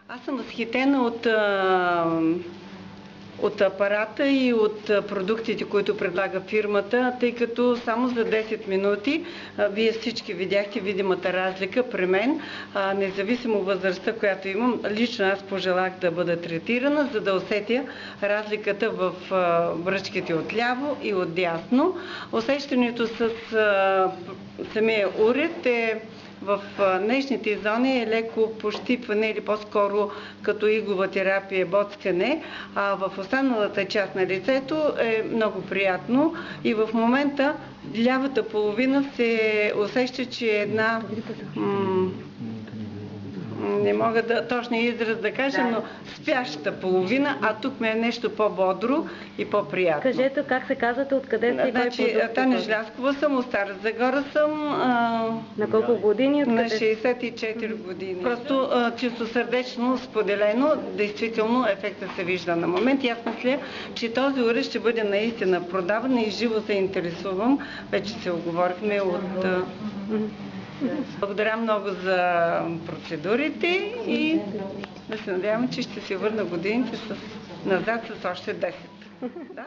Аз съм възхитена от апарата и от продуктите, които предлага фирмата, тъй като само за 10 минути вие всички видяхте видимата разлика при мен, независимо възрастта, която имам. Лично аз пожелах да бъда третирана, за да усетя разликата в бръчките отляво и отдясно. Усещането с самия уред е в нежните зони е леко пощипване или по-скоро като иглова терапия, боцкане, а в останалата част на лицето е много приятно и в момента лявата половина се усеща, че е една не мога точния израз да кажа, но спяща половина, а тук ме е нещо по-бодро и по-приятно. Кажете как се казвате, откъде сте и кой продукт? Таня Желязкова съм, от Стара Загора съм. На колко години? На 64 години. Просто чисто сърдечно споделено, действително ефектът се вижда на момент. И аз мисля, че този уред ще бъде наистина продаван и живо се интересувам. Вече се оговорихме от... Благодаря много за процедурите и да се надявам, че ще се върна годините назад с още 10. Да?